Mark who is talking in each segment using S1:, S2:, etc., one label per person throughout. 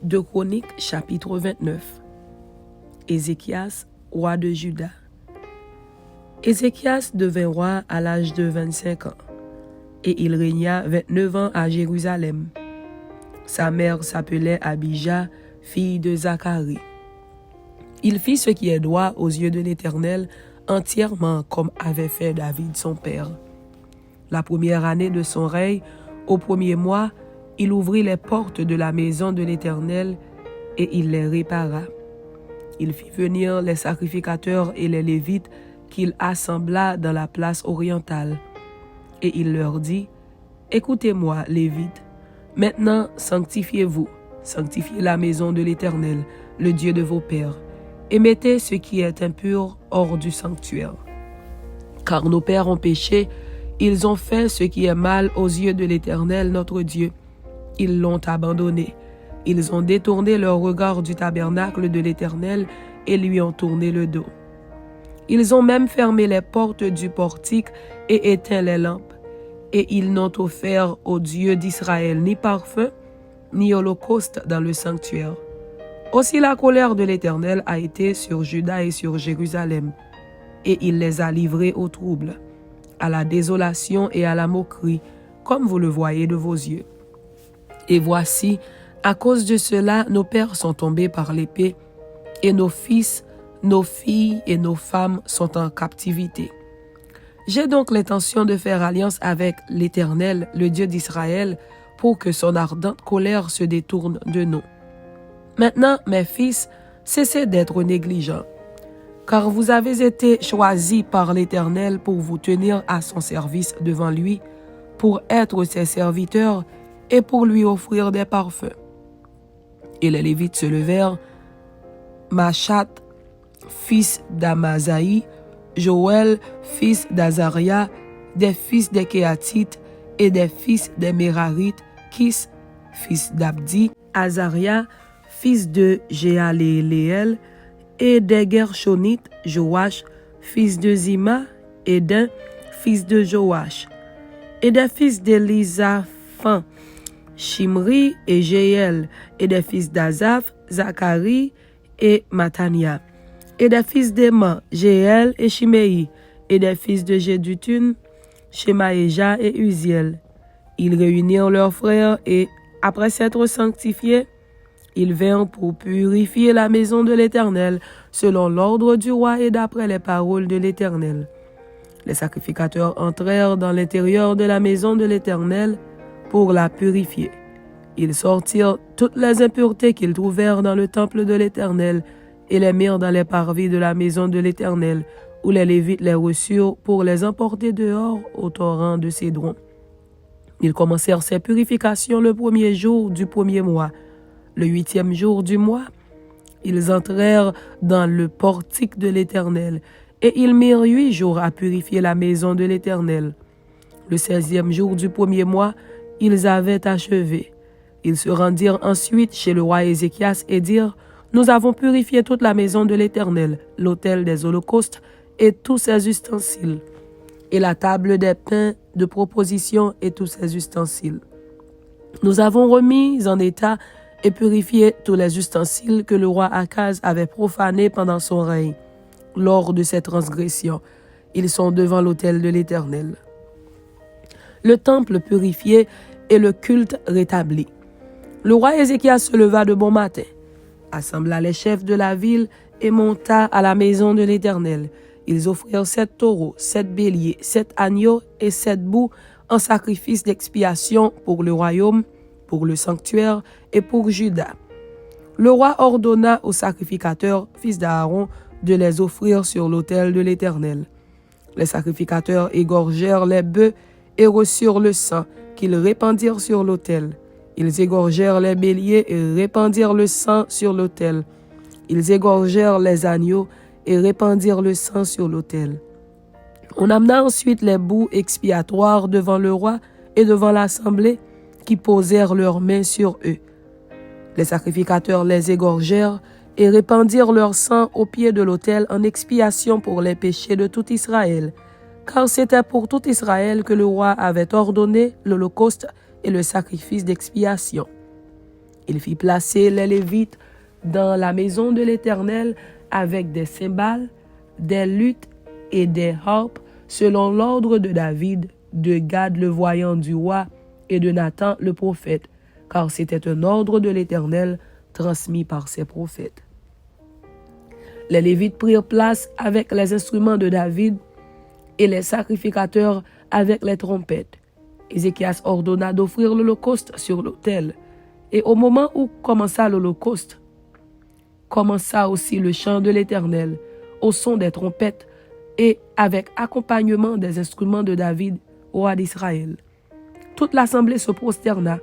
S1: 2 Chroniques, chapitre 29. Ézéchias, roi de Juda. Ézéchias devint roi à l'âge de 25 ans, et il régna 29 ans à Jérusalem. Sa mère s'appelait Abijah, fille de Zacharie. Il fit ce qui est droit aux yeux de l'Éternel, entièrement comme avait fait David son père. La première année de son règne, au premier mois, il ouvrit les portes de la maison de l'Éternel et il les répara. Il fit venir les sacrificateurs et les Lévites qu'il assembla dans la place orientale. Et il leur dit, « Écoutez-moi, Lévites, maintenant sanctifiez-vous, sanctifiez la maison de l'Éternel, le Dieu de vos pères, et mettez ce qui est impur hors du sanctuaire. Car nos pères ont péché, ils ont fait ce qui est mal aux yeux de l'Éternel notre Dieu. Ils l'ont abandonné. Ils ont détourné leur regard du tabernacle de l'Éternel et lui ont tourné le dos. Ils ont même fermé les portes du portique et éteint les lampes. Et ils n'ont offert au Dieu d'Israël ni parfum, ni holocauste dans le sanctuaire. Aussi la colère de l'Éternel a été sur Juda et sur Jérusalem, et il les a livrés au trouble, à la désolation et à la moquerie, comme vous le voyez de vos yeux. Et voici, à cause de cela, nos pères sont tombés par l'épée, et nos fils, nos filles et nos femmes sont en captivité. J'ai donc l'intention de faire alliance avec l'Éternel, le Dieu d'Israël, pour que son ardente colère se détourne de nous. Maintenant, mes fils, cessez d'être négligents, car vous avez été choisis par l'Éternel pour vous tenir à son service devant lui, pour être ses serviteurs et pour lui offrir des parfums. » Et les Lévites se levèrent, Machat, fils d'Amazaï, Joël, fils d'Azaria, des fils des Kéatites et des fils des Mérarites, Kis, fils d'Abdi, Azaria, fils de Jéaléléel, et des Gershonites, Joach, fils de Zima, et d'un fils de Joach, et des fils d'Élisaphan, Shimri et Jéel, et des fils d'Azaph, Zacharie et Matania, et des fils d'Éman, Jéel et Shimei, et des fils de Jédutun, Shemaéja et Uziel. Ils réunirent leurs frères et, après s'être sanctifiés, ils vinrent pour purifier la maison de l'Éternel, selon l'ordre du roi et d'après les paroles de l'Éternel. Les sacrificateurs entrèrent dans l'intérieur de la maison de l'Éternel pour la purifier. Ils sortirent toutes les impuretés qu'ils trouvèrent dans le temple de l'Éternel et les mirent dans les parvis de la maison de l'Éternel, où les Lévites les reçurent pour les emporter dehors au torrent de Cédron. Ils commencèrent ces purifications le premier jour du premier mois. Le 8e jour du mois, ils entrèrent dans le portique de l'Éternel, et ils mirent 8 jours à purifier la maison de l'Éternel. Le 16e jour du premier mois, ils avaient achevé. Ils se rendirent ensuite chez le roi Ézéchias et dirent, « Nous avons purifié toute la maison de l'Éternel, l'autel des holocaustes et tous ses ustensiles, et la table des pains de proposition et tous ses ustensiles. Nous avons remis en état et purifié tous les ustensiles que le roi Akaz avait profanés pendant son règne. Lors de cette transgression, ils sont devant l'autel de l'Éternel. » Le temple purifié et le culte rétabli. Le roi Ézéchias se leva de bon matin, assembla les chefs de la ville et monta à la maison de l'Éternel. Ils offrirent 7 taureaux, 7 béliers, 7 agneaux et 7 boucs en sacrifice d'expiation pour le royaume, pour le sanctuaire et pour Juda. Le roi ordonna aux sacrificateurs, fils d'Aaron, de les offrir sur l'autel de l'Éternel. Les sacrificateurs égorgèrent les bœufs et reçurent le sang qu'ils répandirent sur l'autel. Ils égorgèrent les béliers et répandirent le sang sur l'autel. Ils égorgèrent les agneaux et répandirent le sang sur l'autel. On amena ensuite les boucs expiatoires devant le roi et devant l'assemblée, qui posèrent leurs mains sur eux. Les sacrificateurs les égorgèrent et répandirent leur sang au pied de l'autel en expiation pour les péchés de tout Israël, car c'était pour tout Israël que le roi avait ordonné l'holocauste et le sacrifice d'expiation. Il fit placer les Lévites dans la maison de l'Éternel avec des cymbales, des luttes et des harpes, selon l'ordre de David, de Gad le voyant du roi et de Nathan le prophète, car c'était un ordre de l'Éternel transmis par ses prophètes. Les Lévites prirent place avec les instruments de David et les sacrificateurs avec les trompettes. Ézéchias ordonna d'offrir l'holocauste sur l'autel. Et au moment où commença l'holocauste, commença aussi le chant de l'Éternel, au son des trompettes et avec accompagnement des instruments de David, roi d'Israël. Toute l'assemblée se prosterna.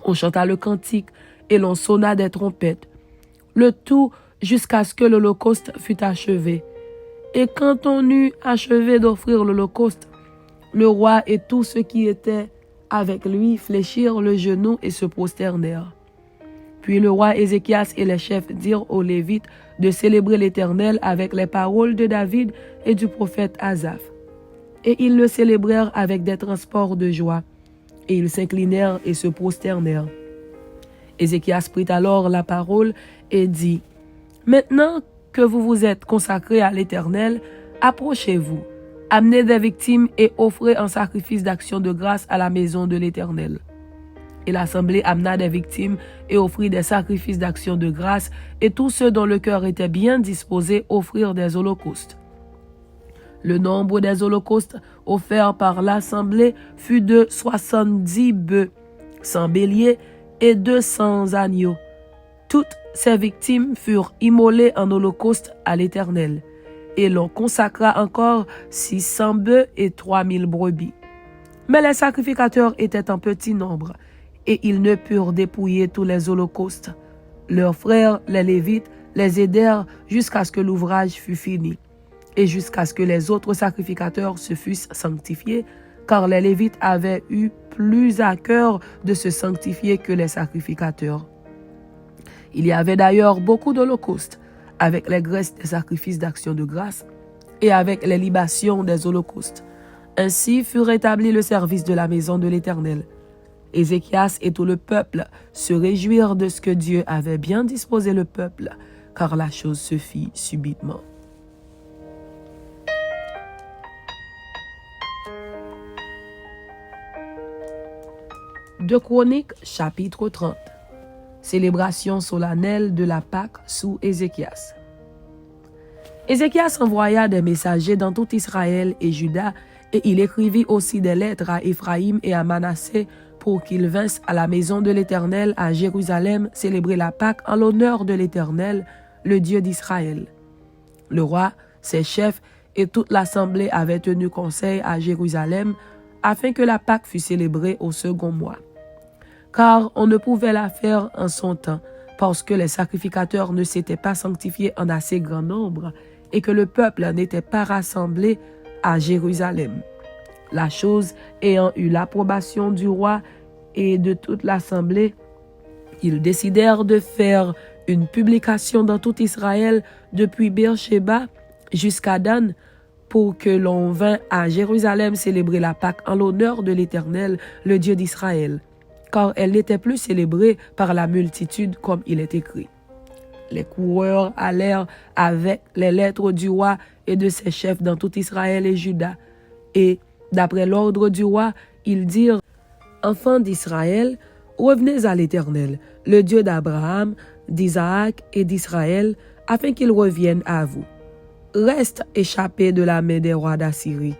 S1: On chanta le cantique et l'on sonna des trompettes. Le tout jusqu'à ce que l'holocauste fût achevé. Et quand on eut achevé d'offrir l'holocauste, le roi et tous ceux qui étaient avec lui fléchirent le genou et se prosternèrent. Puis le roi Ézéchias et les chefs dirent aux Lévites de célébrer l'Éternel avec les paroles de David et du prophète Asaph. Et ils le célébrèrent avec des transports de joie. Et ils s'inclinèrent et se prosternèrent. Ézéchias prit alors la parole et dit, « Maintenant que vous vous êtes consacrés à l'Éternel, approchez-vous, amenez des victimes et offrez un sacrifice d'action de grâce à la maison de l'Éternel. » Et l'assemblée amena des victimes et offrit des sacrifices d'action de grâce, et tous ceux dont le cœur était bien disposé offrirent des holocaustes. Le nombre des holocaustes offerts par l'assemblée fut de 70 bœufs, 100 béliers et 200 agneaux. Toutes ces victimes furent immolées en holocauste à l'Éternel, et l'on consacra encore 600 bœufs et 3000 brebis. Mais les sacrificateurs étaient en petit nombre, et ils ne purent dépouiller tous les holocaustes. Leurs frères, les Lévites, les aidèrent jusqu'à ce que l'ouvrage fût fini, et jusqu'à ce que les autres sacrificateurs se fussent sanctifiés, car les Lévites avaient eu plus à cœur de se sanctifier que les sacrificateurs. Il y avait d'ailleurs beaucoup d'holocaustes, avec les graisses des sacrifices d'action de grâce, et avec les libations des holocaustes. Ainsi fut rétabli le service de la maison de l'Éternel. Ézéchias et tout le peuple se réjouirent de ce que Dieu avait bien disposé le peuple, car la chose se fit subitement. Deux Chroniques, chapitre 30. Célébration solennelle de la Pâque sous Ézéchias. Ézéchias envoya des messagers dans tout Israël et Juda, et il écrivit aussi des lettres à Éphraïm et à Manassé pour qu'ils vinssent à la maison de l'Éternel à Jérusalem célébrer la Pâque en l'honneur de l'Éternel, le Dieu d'Israël. Le roi, ses chefs et toute l'assemblée avaient tenu conseil à Jérusalem afin que la Pâque fût célébrée au second mois. Car on ne pouvait la faire en son temps, parce que les sacrificateurs ne s'étaient pas sanctifiés en assez grand nombre et que le peuple n'était pas rassemblé à Jérusalem. La chose ayant eu l'approbation du roi et de toute l'assemblée, ils décidèrent de faire une publication dans tout Israël depuis Beersheba jusqu'à Dan, pour que l'on vînt à Jérusalem célébrer la Pâque en l'honneur de l'Éternel, le Dieu d'Israël, car elle n'était plus célébrée par la multitude comme il est écrit. Les coureurs allèrent avec les lettres du roi et de ses chefs dans tout Israël et Juda, et, d'après l'ordre du roi, ils dirent, « Enfants d'Israël, revenez à l'Éternel, le Dieu d'Abraham, d'Isaac et d'Israël, afin qu'il revienne à vous. Reste échappés de la main des rois d'Assyrie.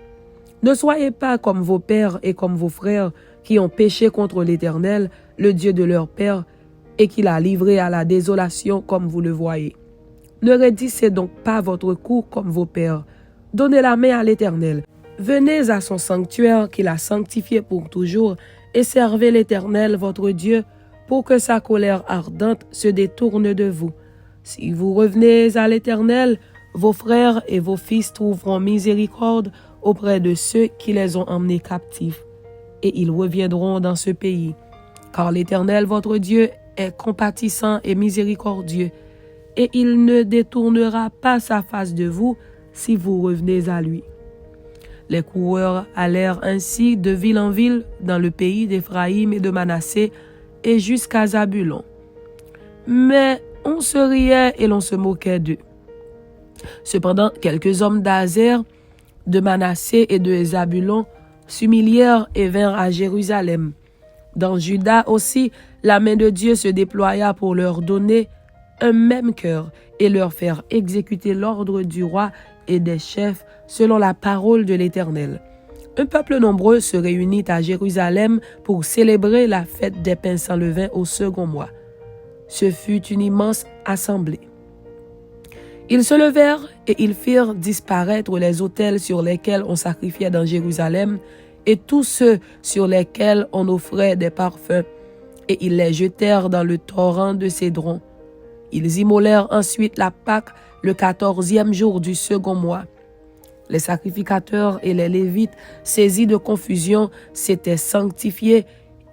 S1: Ne soyez pas comme vos pères et comme vos frères qui ont péché contre l'Éternel, le Dieu de leur père, et qui l'a livré à la désolation comme vous le voyez. Ne raidissez donc pas votre cou comme vos pères. Donnez la main à l'Éternel. Venez à son sanctuaire qu'il a sanctifié pour toujours et servez l'Éternel votre Dieu pour que sa colère ardente se détourne de vous. Si vous revenez à l'Éternel, vos frères et vos fils trouveront miséricorde auprès de ceux qui les ont emmenés captifs, et ils reviendront dans ce pays. Car l'Éternel votre Dieu est compatissant et miséricordieux, et il ne détournera pas sa face de vous si vous revenez à lui. » Les coureurs allèrent ainsi de ville en ville dans le pays d'Éphraïm et de Manassé et jusqu'à Zabulon. mais on se riait et l'on se moquait d'eux. Cependant, quelques hommes d'Azer, de Manassé et de Zabulon s'humilièrent et vinrent à Jérusalem. Dans Juda aussi, la main de Dieu se déploya pour leur donner un même cœur et leur faire exécuter l'ordre du roi et des chefs selon la parole de l'Éternel. Un peuple nombreux se réunit à Jérusalem pour célébrer la fête des pains sans levain au second mois. Ce fut une immense assemblée. Ils se levèrent et ils firent disparaître les autels sur lesquels on sacrifiait dans Jérusalem et tous ceux sur lesquels on offrait des parfums, et ils les jetèrent dans le torrent de Cédron. Ils immolèrent ensuite la Pâque le 14e jour du second mois. Les sacrificateurs et les Lévites, saisis de confusion, s'étaient sanctifiés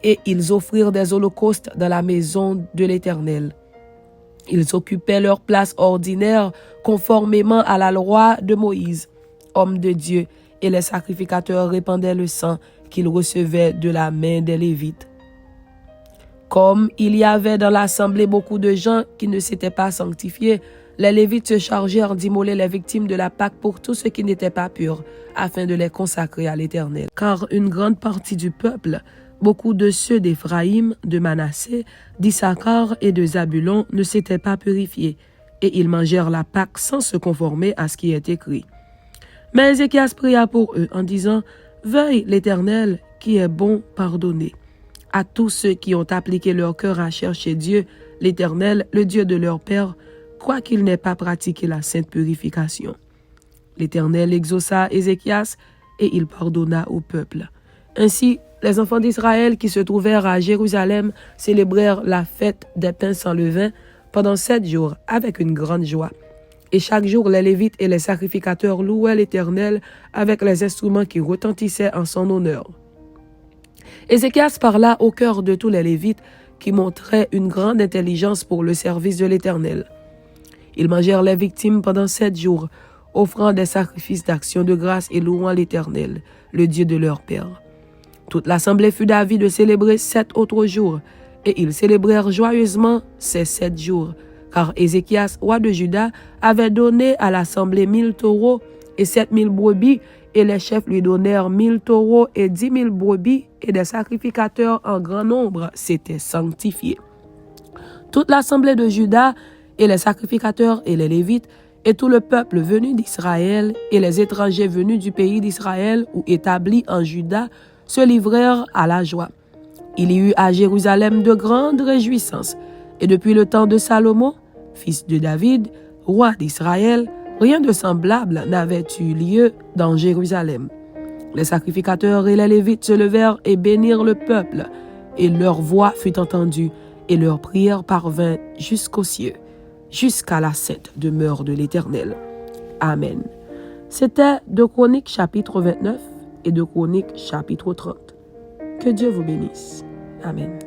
S1: et ils offrirent des holocaustes dans la maison de l'Éternel. Ils occupaient leur place ordinaire conformément à la loi de Moïse, homme de Dieu, et les sacrificateurs répandaient le sang qu'ils recevaient de la main des Lévites. Comme il y avait dans l'assemblée beaucoup de gens qui ne s'étaient pas sanctifiés, les Lévites se chargèrent d'immoler les victimes de la Pâque pour tous ceux qui n'étaient pas purs, afin de les consacrer à l'Éternel. Car une grande partie du peuple, beaucoup de ceux d'Éphraïm, de Manassé, d'Issachar et de Zabulon ne s'étaient pas purifiés, et ils mangèrent la Pâque sans se conformer à ce qui est écrit. Mais Ézéchias pria pour eux en disant « Veuille l'Éternel qui est bon pardonner à tous ceux qui ont appliqué leur cœur à chercher Dieu, l'Éternel, le Dieu de leur père, quoiqu'ils n'aient pas pratiqué la sainte purification. » L'Éternel exauça Ézéchias et il pardonna au peuple. Ainsi, les enfants d'Israël qui se trouvèrent à Jérusalem célébrèrent la fête des pains sans levain pendant 7 jours avec une grande joie. Et chaque jour, les Lévites et les sacrificateurs louaient l'Éternel avec les instruments qui retentissaient en son honneur. Ézéchias parla au cœur de tous les Lévites qui montraient une grande intelligence pour le service de l'Éternel. Ils mangèrent les victimes pendant 7 jours, offrant des sacrifices d'action de grâce et louant l'Éternel, le Dieu de leur père. Toute l'assemblée fut d'avis de célébrer 7 autres jours, et ils célébrèrent joyeusement ces 7 jours, car Ézéchias, roi de Juda, avait donné à l'assemblée 1000 taureaux et 7000 brebis, et les chefs lui donnèrent 1000 taureaux et 10 000 brebis, et des sacrificateurs en grand nombre s'étaient sanctifiés. Toute l'assemblée de Juda, et les sacrificateurs et les Lévites, et tout le peuple venu d'Israël, et les étrangers venus du pays d'Israël ou établis en Juda, se livrèrent à la joie. Il y eut à Jérusalem de grandes réjouissances, et depuis le temps de Salomon, fils de David, roi d'Israël, rien de semblable n'avait eu lieu dans Jérusalem. Les sacrificateurs et les Lévites se levèrent et bénirent le peuple, et leur voix fut entendue, et leur prière parvint jusqu'aux cieux, jusqu'à la sainte demeure de l'Éternel. Amen. C'était 2 Chroniques chapitre 29 et 2 Chroniques chapitre 30. Que Dieu vous bénisse. Amen.